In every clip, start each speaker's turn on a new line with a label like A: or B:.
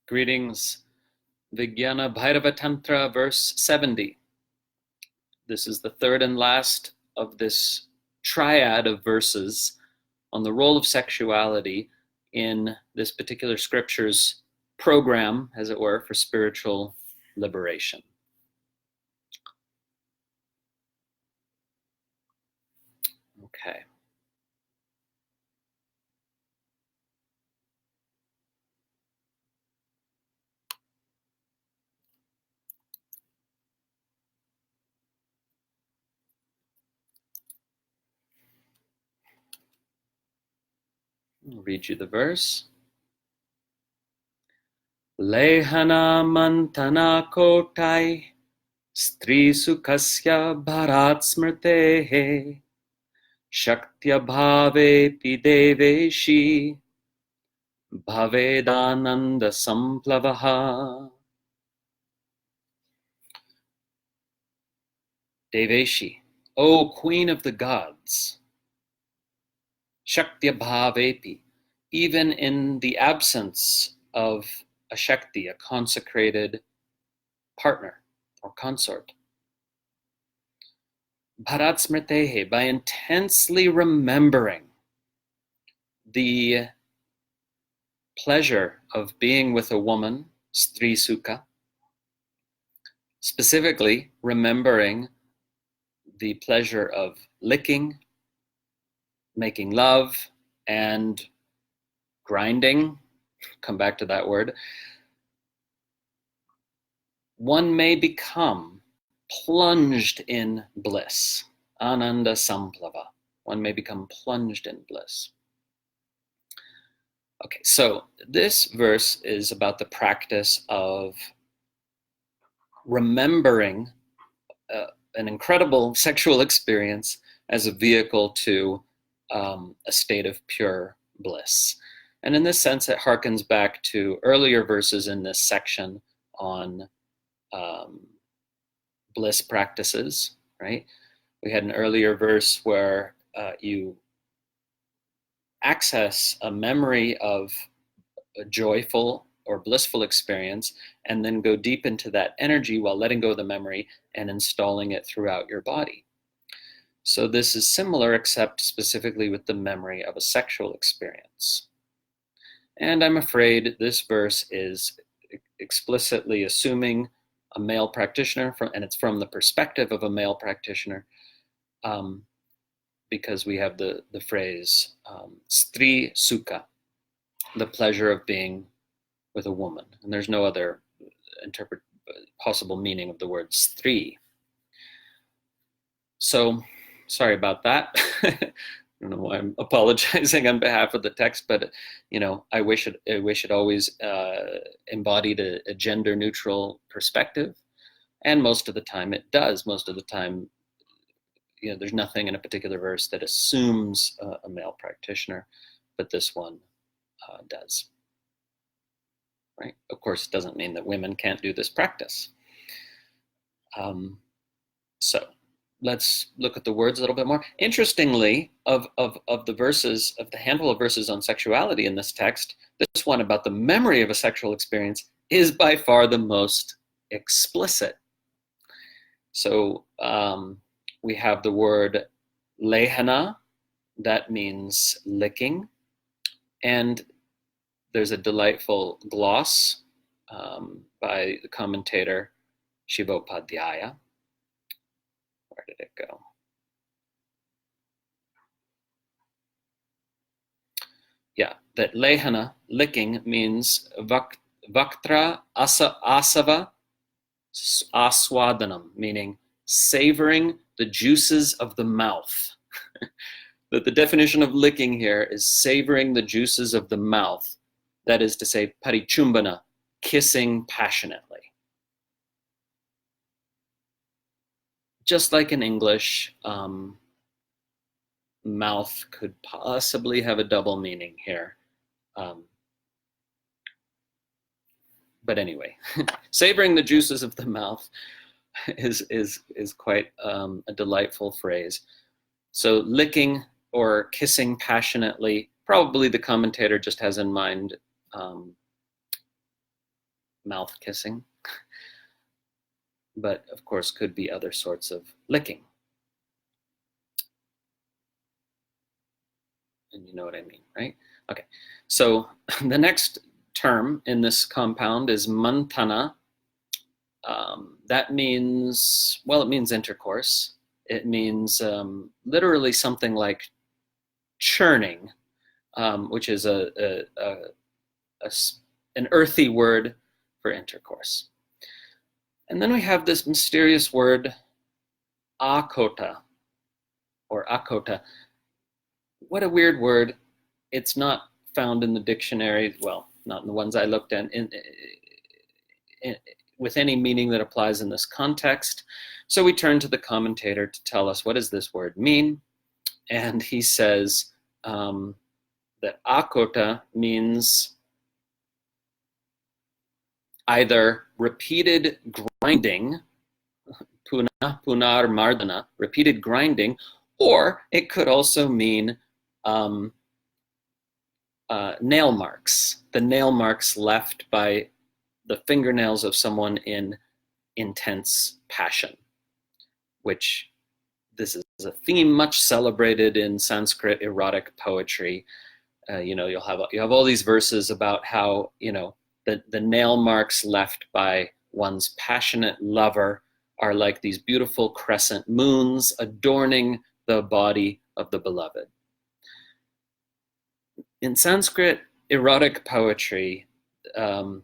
A: Greetings. Vijñāna-bhairava-tantra, verse 70. This is the third and last of this triad of verses on the role of sexuality in this particular scripture's program, as it were, for spiritual liberation. Okay. I'll read you the verse. Lehanāmanthanākoṭaiḥ strī-sukhasya bhara-smṛteḥ śaktyabhāve deveśi bhaved ānanda-saṃplavaḥ. Deveśi, O Queen of the Gods, śaktyabhāve, even in the absence of a shakti, a consecrated partner or consort. Bharāt-smṛteḥ, by intensely remembering the pleasure of being with a woman, strī-sukha, specifically remembering the pleasure of licking, making love, and grinding, come back to that word, one may become plunged in bliss. ānanda-saṃplavaḥ. One may become plunged in bliss. Okay, so this verse is about the practice of remembering an incredible sexual experience as a vehicle to a state of pure bliss. And in this sense, it harkens back to earlier verses in this section on bliss practices, right? We had an earlier verse where you access a memory of a joyful or blissful experience and then go deep into that energy while letting go of the memory and installing it throughout your body. So this is similar, except specifically with the memory of a sexual experience. And I'm afraid this verse is explicitly assuming a male practitioner, and it's from the perspective of a male practitioner, because we have the phrase strī-sukha, the pleasure of being with a woman. And there's no other possible meaning of the word strī. So, sorry about that. I don't know why I'm apologizing on behalf of the text, but I wish it always embodied a gender-neutral perspective, and most of the time it does. Most of the time, there's nothing in a particular verse that assumes a male practitioner, but this one does. Right? Of course, it doesn't mean that women can't do this practice. So let's look at the words a little bit more. Interestingly, of the verses, of the handful of verses on sexuality in this text, this one about the memory of a sexual experience is by far the most explicit. So we have the word lehana, that means licking, and there's a delightful gloss by the commentator Shivopadhyaya. Where did it go? Yeah, that lehana, licking, means vaktra asava aswadanam, meaning savoring the juices of the mouth. That the definition of licking here is savoring the juices of the mouth. That is to say, parichumbana, kissing passionately. Just like in English, mouth could possibly have a double meaning here. But anyway, savoring the juices of the mouth is quite a delightful phrase. So licking or kissing passionately, probably the commentator just has in mind mouth kissing, but of course could be other sorts of licking. And you know what I mean, right? Okay, so the next term in this compound is manthana. That means, well, it means intercourse. It means literally something like churning, which is an earthy word for intercourse. And then we have this mysterious word, akota, or akota. What a weird word. It's not found in the dictionary, well, not in the ones I looked at, with any meaning that applies in this context. So we turn to the commentator to tell us, what does this word mean? And he says that akota means either repeated grinding, punar mardana, repeated grinding, or it could also mean nail marks, the nail marks left by the fingernails of someone in intense passion, which this is a theme much celebrated in Sanskrit erotic poetry. You have all these verses about how, the nail marks left by one's passionate lover are like these beautiful crescent moons adorning the body of the beloved. In Sanskrit erotic poetry, the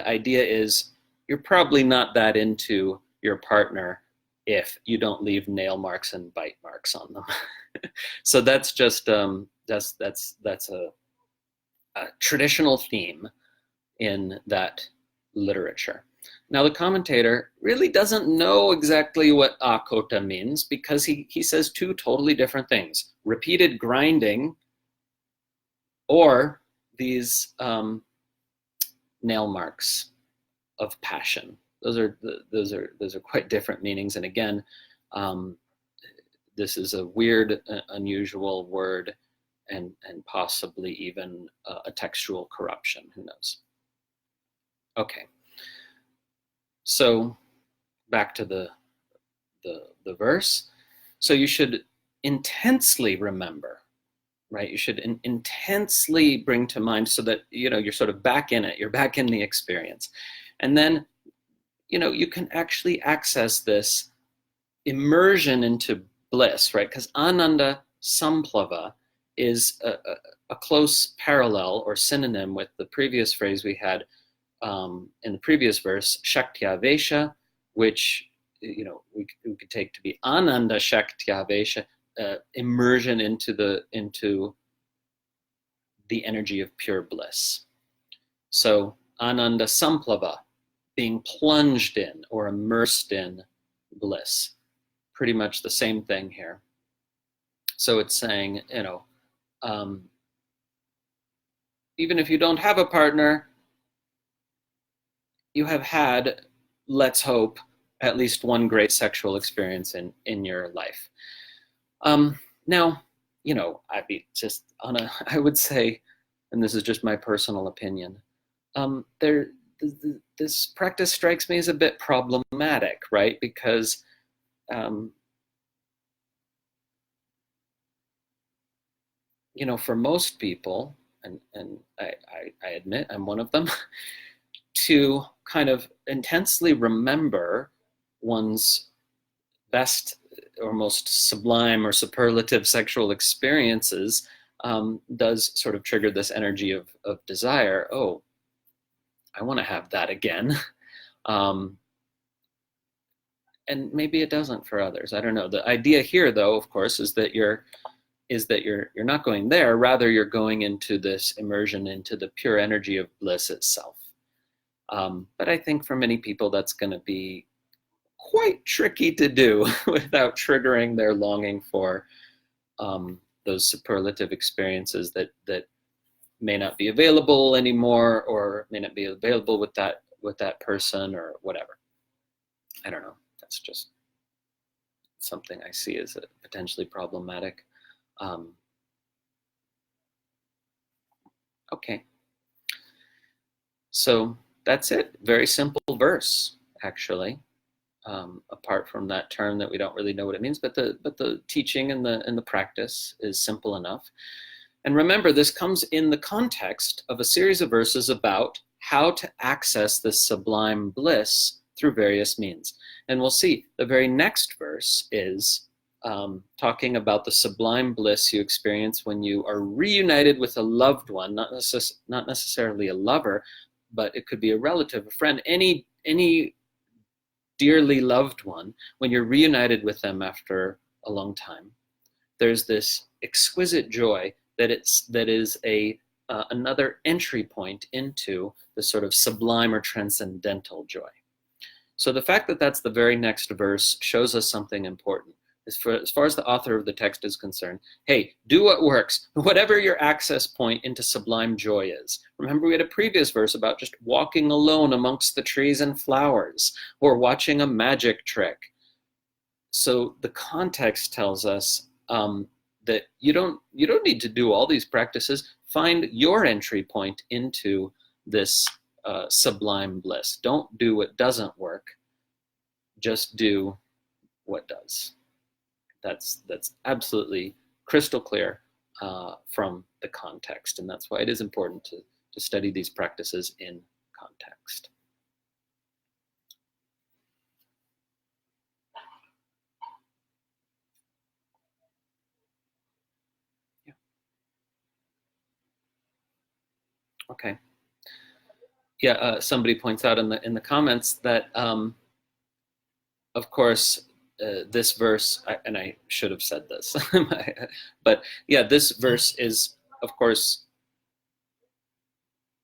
A: idea is you're probably not that into your partner if you don't leave nail marks and bite marks on them. So that's just that's a traditional theme in that literature. Now the commentator really doesn't know exactly what akota means, because he says two totally different things: repeated grinding, or these nail marks of passion. Those are quite different meanings. And again, this is a weird, unusual word, and possibly even a textual corruption. Who knows? Okay. So back to the verse. So you should intensely remember, right? You should intensely bring to mind, so that you're sort of back in it. You're back in the experience, and then you can actually access this immersion into bliss, right? Because ānanda-saṃplavaḥ is a close parallel or synonym with the previous phrase we had in the previous verse, śaktyabhāve, which we could take to be ānanda-śaktyabhāve, immersion into the energy of pure bliss. So ānanda-saṃplavaḥ, being plunged in or immersed in bliss. Pretty much the same thing here. So it's saying, even if you don't have a partner, you have had, let's hope, at least one great sexual experience in your life. Now, I would say, and this is just my personal opinion, this practice strikes me as a bit problematic, right? Because for most people, and I admit I'm one of them, to kind of intensely remember one's best or most sublime or superlative sexual experiences does sort of trigger this energy of desire. Oh, I want to have that again. And maybe it doesn't for others. I don't know. The idea here, though, of course, is that you're not going there. Rather, you're going into this immersion into the pure energy of bliss itself. But I think for many people, that's going to be quite tricky to do without triggering their longing for those superlative experiences that may not be available anymore, or may not be available with that person, or whatever. I don't know. That's just something I see as potentially problematic. Okay. So that's it. Very simple verse, actually. Apart from that term that we don't really know what it means, but the teaching and the practice is simple enough. And remember, this comes in the context of a series of verses about how to access this sublime bliss through various means. And we'll see the very next verse is talking about the sublime bliss you experience when you are reunited with a loved one, not necessarily a lover, but it could be a relative, a friend, any dearly loved one. When you're reunited with them after a long time, there's this exquisite joy that is another entry point into the sort of sublime or transcendental joy. So the fact that that's the very next verse shows us something important. As far as the author of the text is concerned, hey, do what works, whatever your access point into sublime joy is. Remember, we had a previous verse about just walking alone amongst the trees and flowers, or watching a magic trick. So the context tells us that you don't need to do all these practices. Find your entry point into this sublime bliss. Don't do what doesn't work. Just do what does. That's absolutely crystal clear from the context, and that's why it is important to study these practices in context. Yeah. Okay. Yeah. Somebody points out in the comments that, of course, this verse, and I should have said this, but yeah, this verse is, of course,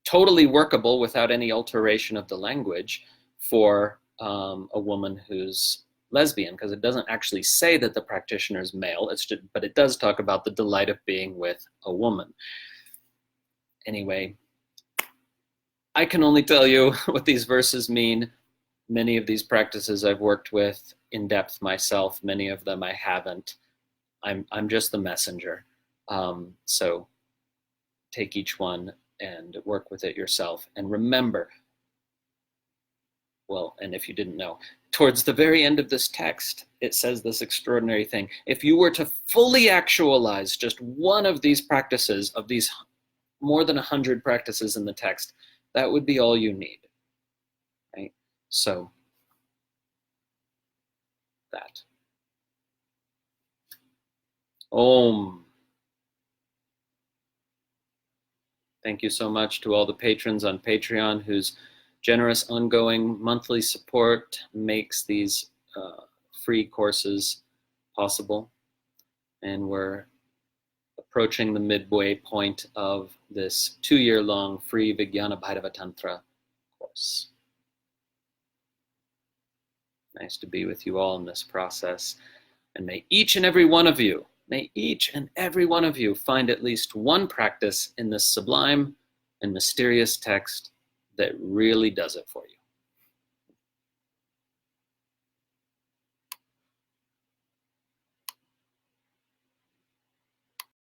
A: totally workable without any alteration of the language for a woman who's lesbian, because it doesn't actually say that the practitioner is male, but it does talk about the delight of being with a woman. Anyway, I can only tell you what these verses mean. Many of these practices I've worked with in depth myself. Many of them I haven't. I'm just the messenger. So take each one and work with it yourself. And remember, well, and if you didn't know, towards the very end of this text, it says this extraordinary thing. If you were to fully actualize just one of these practices, of these more than 100 practices in the text, that would be all you need, right? So that. Om. Thank you so much to all the patrons on Patreon whose generous ongoing monthly support makes these free courses possible. And we're approaching the midway point of this 2-year-long free Vijñāna-bhairava-tantra course. Nice to be with you all in this process. And may each and every one of you find at least one practice in this sublime and mysterious text that really does it for you.